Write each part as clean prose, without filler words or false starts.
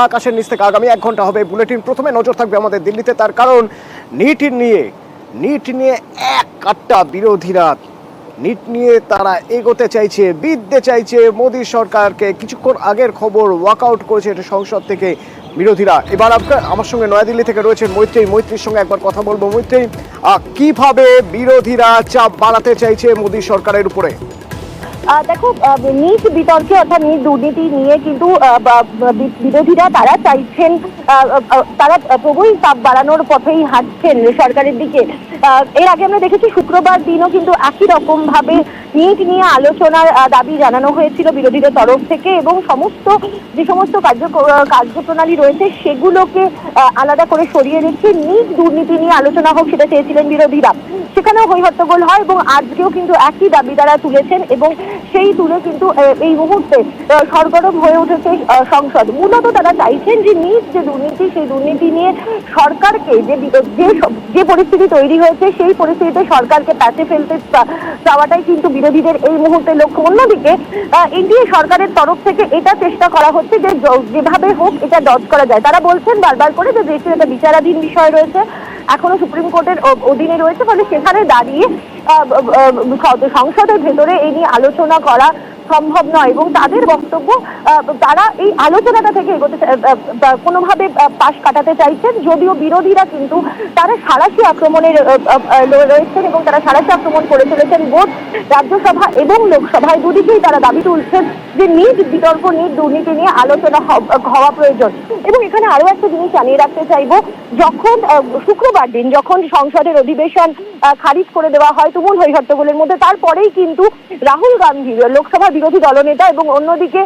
আকাশের নিচ থেকে আগামী 1 ঘন্টা হবে বুলেটিন। প্রথমে নজর থাকবে আমাদের দিল্লিতে, তার কারণ নিট নিয়ে এক কাট্টা বিরোধীরা নিট নিয়ে তারা এগোতে চাইছে, বিধতে চাইছে মোদী সরকারকে। কিছুক্ষণ আগের খবর, ওয়াকআউট করেছে এটা সংসদ থেকে বিরোধীরা। এবার আমার সঙ্গে নয়াদিল্লি থেকে রয়েছেন মৈত্রীর সঙ্গে একবার কথা বলবো। মৈত্রী, কিভাবে বিরোধীরা চাপ বাড়াতে চাইছে মোদী সরকারের উপরে? দেখো, নিট বিতর্কে অর্থাৎ নিট দুর্নীতি নিয়ে কিন্তু বিরোধীরা তারা চাইছেন, তারা প্রবল চাপ বাড়ানোর পথেই হাঁটছেন সরকারের দিকে। এর আগে আমরা দেখেছি শুক্রবার দিনও কিন্তু একই রকম ভাবে নিট নিয়ে আলোচনার দাবি জানানো হয়েছিল বিরোধীদের তরফ থেকে, এবং যে সমস্ত কার্যপ্রণালী রয়েছে সেগুলোকে আলাদা করে সরিয়ে রেখে নিট দুর্নীতি নিয়ে আলোচনা হোক সেটা চেয়েছিলেন বিরোধীরা। সেখানেও হইহট্টগোল হয় এবং আজকেও কিন্তু একই দাবি তারা তুলেছেন, এবং সেই তুলে কিন্তু এই মুহূর্তে সরগরম হয়ে উঠেছে সংসদ। মূলত তারা চাইছেন যে নিট যে দুর্নীতি, সেই দুর্নীতি নিয়ে সরকারকে যে পরিস্থিতি তৈরি হয়েছে সেই পরিস্থিতিতে সরকারকে প্যাচে ফেলতে চাওয়াটাই কিন্তু বিরোধীদের এই মুহূর্তে লক্ষ্য। অন্যদিকে এনডিএ সরকারের তরফ থেকে এটা চেষ্টা করা হচ্ছে যে যেভাবে হোক এটা ডজ করা যায়। তারা বলছেন বারবার করে যে দেশের একটা বিচারাধীন বিষয় রয়েছে, এখনো সুপ্রিম কোর্টের অধীনে রয়েছে, ফলে সেখানে দাঁড়িয়ে সংসদের ভেতরে এই নিয়ে আলোচনা করা সম্ভব নয়। এবং তাদের বক্তব্য, তারা এই আলোচনাটা থেকে এগোতে কোনোভাবে পাশ কাটাতে চাইছেন, যদিও বিরোধীরা কিন্তু তারা সাঁড়াশি আক্রমণে রয়েছেন এবং তারা সাঁড়াশি আক্রমণ করে চলেছেন। বোধ রাজ্যসভা এবং লোকসভায় দুদিকেই তারা দাবি তুলছেন যে নিট বিতর্ক, নিট দুর্নীতি নিয়ে আলোচনা হওয়া প্রয়োজন। এবং এখানে আরো একটা জিনিস জানিয়ে রাখতে চাইবো, যখন শুক্রবার দিন যখন সংসদের অধিবেশন খারিজ করে দেওয়া হয় তুমুল হইহট্টগোলের মধ্যে, তারপরেই কিন্তু রাহুল গান্ধী লোকসভা বিরোধী দলনেতা এবং অন্যদিকে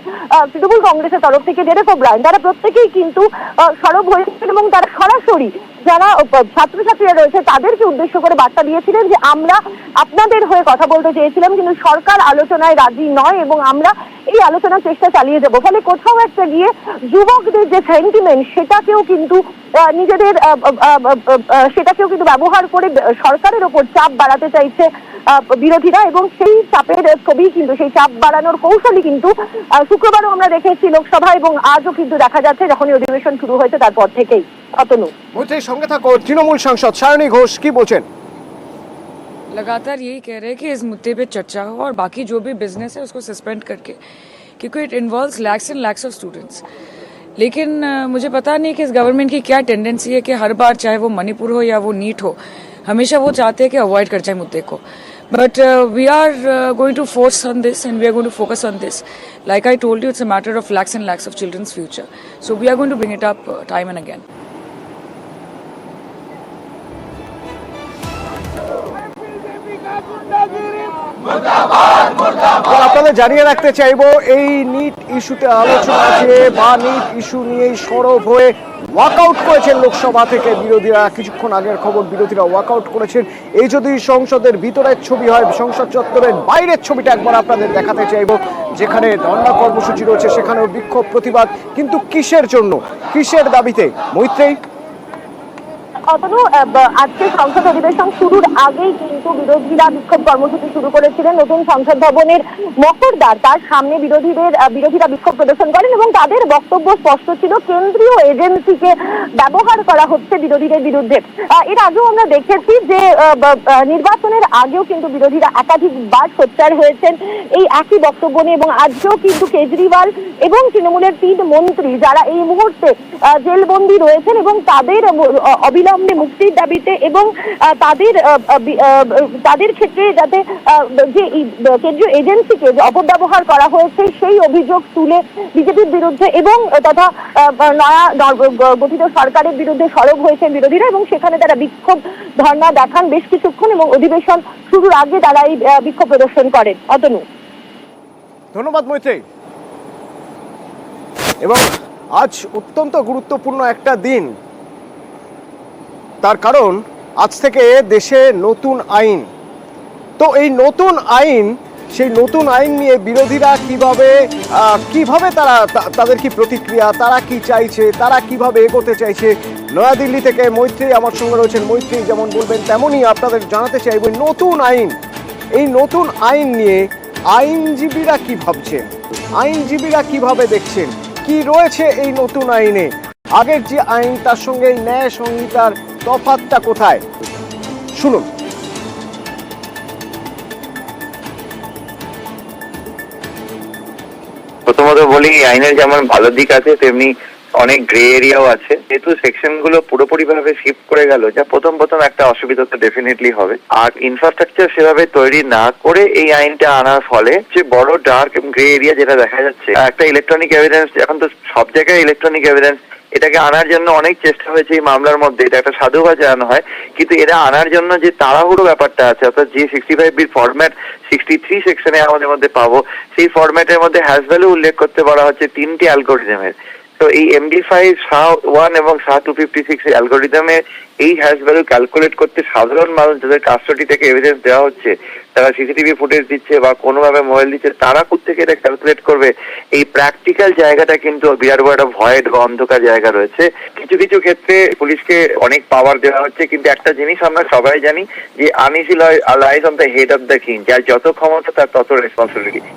তৃণমূল কংগ্রেসের তরফ থেকে ডেরেক ওব্রায়েন, তারা প্রত্যেকেই কিন্তু সরব হয়েছিলেন এবং তারা সরাসরি যারা ছাত্রছাত্রীরা রয়েছে তাদেরকে উদ্দেশ্য করে বার্তা দিয়েছিলেন যে আমরা আপনাদের হয়ে কথা বলতে চেয়েছিলাম, কিন্তু সরকার আলোচনায় রাজি নয় এবং আমরা এই আলোচনার চেষ্টা চালিয়ে যাবো। ফলে কোথাও একটা গিয়ে যুবকদের যে সেন্টিমেন্ট সেটাকেও কিন্তু ব্যবহার করে সরকারের ওপর চাপ বাড়াতে চাইছে বিরোধীরা, এবং সেই চাপের ছবি কিন্তু, সেই চাপ বাড়ানোর কৌশলই কিন্তু শুক্রবারও আমরা দেখেছি লোকসভা, এবং আজও কিন্তু দেখা যাচ্ছে যখনই অধিবেশন শুরু হয়েছে তারপর থেকেই। অতনু, মৈত্রীর সঙ্গে থাকো তৃণমূল সাংসদ সায়নী ঘোষ, কি বলছেন? लगातार यही कह रहे हैं कि इस मुद्दे पे चर्चा हो और बाकी जो भी बिजनेस है उसको सस्पेंड करके, क्योंकि it involves lakhs and lakhs of students. लेकिन मुझे पता नहीं कि इस गवर्नमेंट की क्या टेंडेंसी है कि हर बार चाहे वो मणिपुर हो या वो नीट हो, हमेशा वो चाहते हैं कि अवॉइड कर जाए मुद्दे को। But we are going to force on this and we are going to focus on this. Like I told you, it's a matter of lakhs and lakhs of children's future. So we are going to bring it up time and again. আপনাদের জানিয়ে রাখতে চাইবো, এই NEET ইস্যুতে আলোচনা আছে বা NEET issue নিয়েই সরব হয়ে ওয়াকআউট করেছেন লোকসভা থেকে বিরোধীরা। কিছুক্ষণ আগের খবর, বিরোধীরা ওয়াকআউট করেছেন। এই যদি সংসদের ভিতরের ছবি হয়, সংসদ চত্বরের বাইরের ছবিটা একবার আপনাদের দেখাতে চাইবো, যেখানে ধর্ণা কর্মসূচি রয়েছে সেখানেও বিক্ষোভ, প্রতিবাদ, কিন্তু কিসের জন্য, কিসের দাবিতে? মৈত্রী, অতনু, আজকে সংসদ অধিবেশন শুরুর আগেই কিন্তু বিরোধীরা বিক্ষোভ কর্মসূচি শুরু করেছিলেন। নতুন সংসদ ভবনের মকরদ্বার, তার সামনে বিরোধীরা বিক্ষোভ প্রদর্শন করেন এবং তাদের বক্তব্য স্পষ্ট ছিল, কেন্দ্রীয় এজেন্সিকে ব্যবহার করা হচ্ছে বিরোধীদের বিরুদ্ধে। এর আগেও আমরা দেখেছি যে নির্বাচনের আগেও কিন্তু বিরোধীরা একাধিকবার সোচ্চার হয়েছেন এই একই বক্তব্য নিয়ে, এবং আজকেও কিন্তু কেজরিওয়াল এবং তৃণমূলের 3 মন্ত্রী যারা এই মুহূর্তে জেলবন্দি রয়েছেন এবং তাদের অবিলম্বে মুক্তির দাবিতে এবং তাদের ক্ষেত্রে যাতে যে কেন্দ্রীয় এজেন্সিকে অপব্যবহার করা হয়েছে সেই অভিযোগ তুলে বিজেপির বিরুদ্ধে এবং তথা নয়া গঠিত সরকারের বিরুদ্ধে সরব হয়েছেন বিরোধীরা, এবং সেখানে তারা বিক্ষোভ ধর্ণা দেখান বেশ কিছুক্ষণ, এবং অধিবেশন শুরুর আগে তারা এই বিক্ষোভ প্রদর্শন করেন। অতনু, ধন্যবাদ মৈত্রী। এবং আজ অত্যন্ত গুরুত্বপূর্ণ একটা দিন, তার কারণ আজ থেকে দেশে নতুন আইন। তো এই নতুন আইন, সেই নতুন আইন নিয়ে বিরোধীরা কিভাবে তাদের কি প্রতিক্রিয়া, তারা কি চাইছে, তারা কিভাবে এগোতে চাইছে। নয়াদিল্লি থেকে মৈত্রী আমার সঙ্গে রয়েছেন। মৈত্রী যেমন বলবেন তেমনই আপনাদের জানাতে চাইব, নতুন আইন, এই নতুন আইন নিয়ে আইনজীবীরা কি ভাবছেন, আইনজীবীরা কিভাবে দেখছেন, কি রয়েছে এই নতুন আইনে, আগের যে আইন তার সঙ্গে এই ন্যায় সংহিতার তফাৎটা কোথায়, শুনুন। প্রথমত বলি, এই আইনের যেমন ভালো দিক আছে তেমনি অনেক গ্রে এরিয়াও আছে। যেহেতু সেকশন গুলো পুরোপুরি ভাবে শিফট করে গেল, যা প্রথম একটা অসুবিধা তো ডেফিনেটলি হবে। আর ইনফ্রাস্ট্রাকচার সেভাবে তৈরি না করে এই আইনটা আনার ফলে যে বড় ডার্ক এবং গ্রে এরিয়া যেটা দেখা যাচ্ছে, একটা ইলেকট্রনিক এভিডেন্স, এখন তো সব জায়গায় ইলেকট্রনিক এভিডেন্স, এটাকে আনার জন্য অনেক চেষ্টা হয়েছে এই মামলার মধ্যে, এটা একটা সাধুবাদ জানানো হয়। কিন্তু এরা আনার জন্য যে তাড়াহুড়ো ব্যাপারটা আছে, অর্থাৎ যে 65B ফরম্যাট 63 সেকশনে আমাদের মধ্যে পাবো, সেই ফরম্যাটের মধ্যে হ্যাশ ভ্যালু উল্লেখ করতে বলা হচ্ছে 3টি অ্যালগোরিদমের। তো এই MD5 SHA-1 এবং SHA-256 অ্যালগোরিদমে এই হ্যাশ ভ্যালু ক্যালকুলেট করতে সাধারণ মানুষ যাদের কাস্টডি থেকে এভিডেন্স দেওয়া হচ্ছে, তারা সিসিটিভি ফুটেজ দিচ্ছে বা কোনোভাবে মোবাইল দিচ্ছে, তারা কোত্থেকে এটা ক্যালকুলেট করবে? এই প্র্যাকটিক্যাল জায়গাটা কিন্তু বিরাট বড় একটা ভয়েড বা অন্ধকার জায়গা রয়েছে। কিছু কিছু ক্ষেত্রে পুলিশকে অনেক পাওয়ার দেওয়া হচ্ছে, কিন্তু একটা জিনিস আমরা সবাই জানি যে uneasy lies on the head of the king, যার যত ক্ষমতা তার তত রেসপন্সিবিলিটি।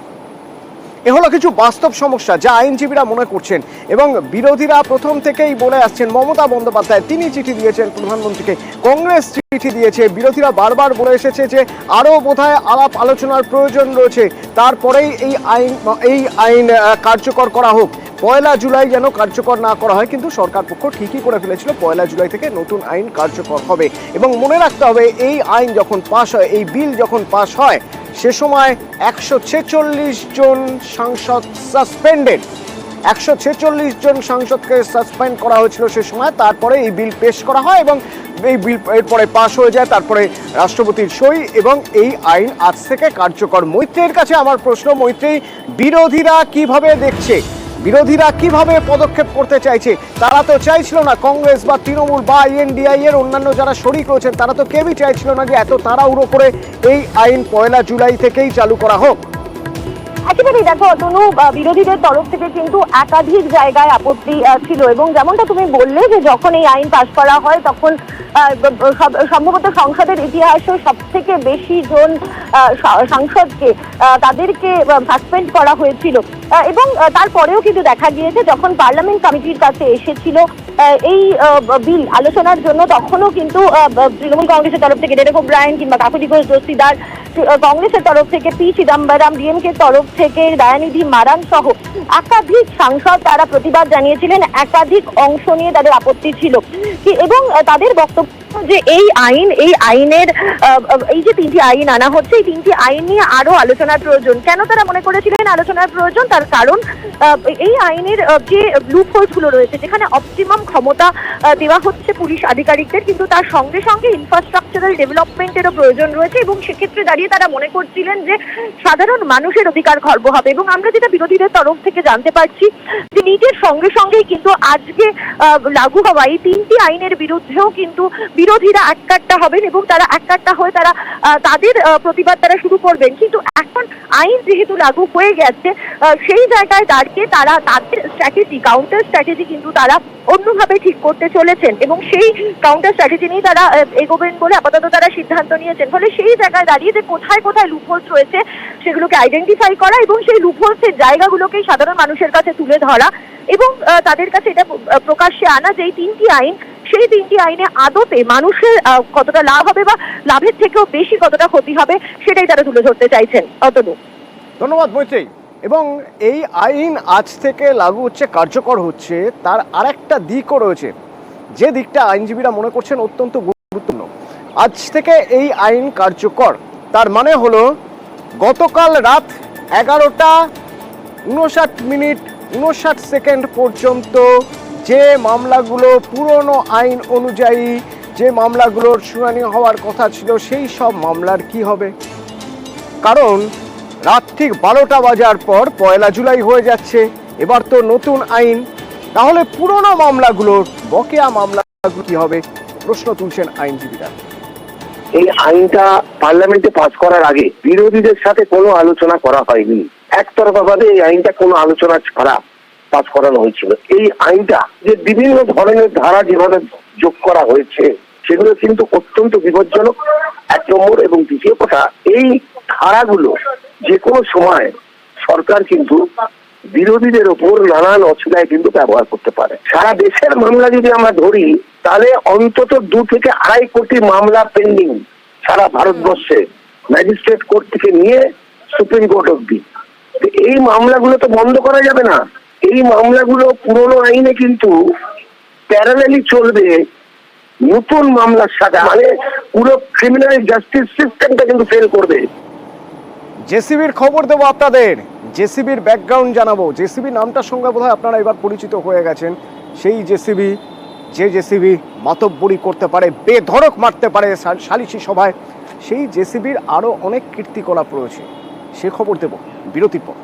এ হলো কিছু বাস্তব সমস্যা যা আইনজীবীরা মনে করছেন এবং বিরোধীরা প্রথম থেকেই বলে আসছেন। মমতা বন্দ্যোপাধ্যায় তিনি চিঠি দিয়েছেন প্রধানমন্ত্রীকে, কংগ্রেস চিঠি দিয়েছে, বিরোধীরা বারবার বলে এসেছে যে আরও বোধহয় আলাপ আলোচনার প্রয়োজন রয়েছে, তারপরেই এই আইন কার্যকর করা হোক। 1 জুলাই যেন কার্যকর না করা হয়, কিন্তু সরকার পক্ষ ঠিকই করে ফেলেছিল 1 জুলাই থেকে নতুন আইন কার্যকর হবে। এবং মনে রাখতে হবে, এই আইন যখন পাশ হয়, এই বিল যখন পাশ হয়, সে সময় 146 জন সাংসদ সাসপেন্ডেড, 146 জন সাংসদকে সাসপেন্ড করা হয়েছিল সে সময়। তারপরে এই বিল পেশ করা হয় এবং এই বিল এরপরে পাশ হয়ে যায়, তারপরে রাষ্ট্রপতির সই এবং এই আইন আজ থেকে কার্যকর। মৈত্রীর কাছে আমার প্রশ্ন, মৈত্রী, বিরোধীরা কিভাবে দেখছে, বিরোধীরা কিভাবে পদক্ষেপ করতে চাইছে? তারা তো চাইছিল না, কংগ্রেস বা তৃণমূল বা INDI এর অন্যান্য যারা শরিক রয়েছেন তারা তো কেউই চাইছিল না যে এত তাড়াহুড়ো করে এই আইন 1 জুলাই থেকেই চালু করা হোক। একেবারেই দেখো তনু, বিরোধীদের তরফ থেকে কিন্তু একাধিক জায়গায় আপত্তি ছিল এবং যেমনটা তুমি বললে যে যখন এই আইন পাশ করা হয় তখন সম্ভবত সংসদের ইতিহাসে সব থেকে বেশি জন সাংসদকে তাদেরকে সাসপেন্ড করা হয়েছিল এবং তারপরেও কিন্তু দেখা গিয়েছে যখন পার্লামেন্ট কমিটির কাছে এসেছিল এই বিল আলোচনার জন্য, তখনও কিন্তু তৃণমূল কংগ্রেসের তরফ থেকে ডেরেক ওব্রায়েন কিংবা কাকুলি ঘোষ দস্তিদার, কংগ্রেসের তরফ থেকে পি চিদম্বরম, ডিএমকে তরফ থেকে দয়ানিধি মারান সহ একাধিক সাংসদ তারা প্রতিবাদ জানিয়েছিলেন, একাধিক অংশ নিয়ে তাদের আপত্তি ছিল এবং তাদের বক্তব্য যে এই আইনের এই যে 3টি আইন আনা হচ্ছে, এই 3টি আইন নিয়ে আরো আলোচনার প্রয়োজন। কেন তারা মনে করেছিলেন আলোচনার প্রয়োজন? তার কারণ এই আইনের যে লুপহোলস গুলো রয়েছে, যেখানে অপটিমাম ক্ষমতা দেওয়া হচ্ছে পুলিশ আধিকারিকদের, কিন্তু তার সঙ্গে সঙ্গে ইনফ্রাস্ট্রাকচারাল ডেভেলপমেন্টেরও প্রয়োজন রয়েছে এবং সেক্ষেত্রে দাঁড়িয়ে তারা মনে করছিলেন যে সাধারণ মানুষের অধিকার খর্ব হবে। এবং আমরা যেটা বিরোধীদের তরফ থেকে জানতে পারছি যে নিটের সঙ্গে সঙ্গেই কিন্তু আজকে লাগু হওয়া এই 3টি আইনের বিরুদ্ধেও কিন্তু বিরোধীরা এককাট্টা হবেন এবং তারা এককাট্টা হয়ে তারা তাদের প্রতিবাদ তারা শুরু করবেন। কিন্তু এখন আইন যেহেতু লাগু হয়ে গেছে, সেই জায়গায় দাঁড়িয়ে তারা তাদের স্ট্র্যাটেজি, কাউন্টার স্ট্র্যাটেজি কিন্তু তারা অন্যভাবে ঠিক করতে চলেছেন এবং সেই কাউন্টার স্ট্র্যাটেজি নিয়ে তারা এগোবেন বলে আপাতত তারা সিদ্ধান্ত নিয়েছেন। ফলে সেই জায়গায় দাঁড়িয়ে যে কোথায় কোথায় লুপহোলস রয়েছে সেগুলোকে আইডেন্টিফাই করা এবং সেই লুপহোলসের জায়গাগুলোকেই সাধারণ মানুষের কাছে তুলে ধরা এবং তাদের কাছে এটা প্রকাশ্যে আনা যে এই 3টি আইন, সেই 3টি আইনে আদতে মানুষের কতটা লাভ হবে বা লাভের থেকেও বেশি কতটা ক্ষতি হবে সেটাই তারা তুলে ধরতে চাইছেন। অতনু, ধন্যবাদ মৈত্রী। এবং এই আইন আজ থেকে লাগু হচ্ছে, কার্যকর হচ্ছে, তার আরেকটা দিকও রয়েছে, যে দিকটা আইনজীবীরা মনে করছেন অত্যন্ত গুরুত্বপূর্ণ। আজ থেকে এই আইন কার্যকর, তার মানে হলো গতকাল রাত 11টা 59 পর্যন্ত যে মামলাগুলো পুরনো আইন অনুযায়ী যে মামলাগুলোর শুনানি হওয়ার কথা ছিল, সেই সব মামলার কি হবে? কারণ রাত ঠিক 12টা বাজার পর 1 জুলাই হয়ে যাচ্ছে, এবার তো নতুন আইন, তাহলে পুরনো মামলাগুলোর বকেয়া মামলাগুলো কি হবে? প্রশ্ন তুলছেন আইনজীবীরা। এই আইনটা পার্লামেন্টে পাস করার আগে বিরোধীদের সাথে কোনো আলোচনা করা হয়নি, একতরফা ভাবে এই আইনটা কোনো আলোচনা ছাড়া পাস করানো হয়েছিল। এই আইনটা যে বিভিন্ন ধরনের ধারা যেভাবে যোগ করা হয়েছে সেগুলো কিন্তু অত্যন্ত বিপজ্জনক, 1 নম্বর। এবং দ্বিতীয় কথা, এই ধারাগুলো যে কোনো সময় সরকার কিন্তু বিরোধীদের ওপর নানান অসুবিধায় কিন্তু ব্যবহার করতে পারে। সারা দেশের মামলা যদি আমরা ধরি তাহলে অন্তত 2 থেকে 2.5 কোটি মামলা পেন্ডিং সারা ভারতবর্ষে, ম্যাজিস্ট্রেট কোর্ট থেকে নিয়ে সুপ্রিম কোর্ট অব্দি। এই মামলাগুলো তো বন্ধ করা যাবে না। এই মামলাগুলো পুরনো আইনে কিন্তু প্যারালালি চলবে নতুন মামলার সাথে, মানে পুরো ক্রিমিনাল জাস্টিস সিস্টেমটা কিন্তু ফেল করবে। জেসিবির খবর দেবো আপনাদের, জেসিবির ব্যাকগ্রাউন্ড জানাবো। জেসিবি নামটার সঙ্গে বোধহয় আপনারা এবার পরিচিত হয়ে গেছেন। সেই জেসিবি, যে জেসিবি মাতব্বরি করতে পারে, বেধড়ক মারতে পারে সালিশি সভায়, সেই জেসিবির আরও অনেক কীর্তিকলাপ রয়েছে। সে খবর দেবো বিরতির পর।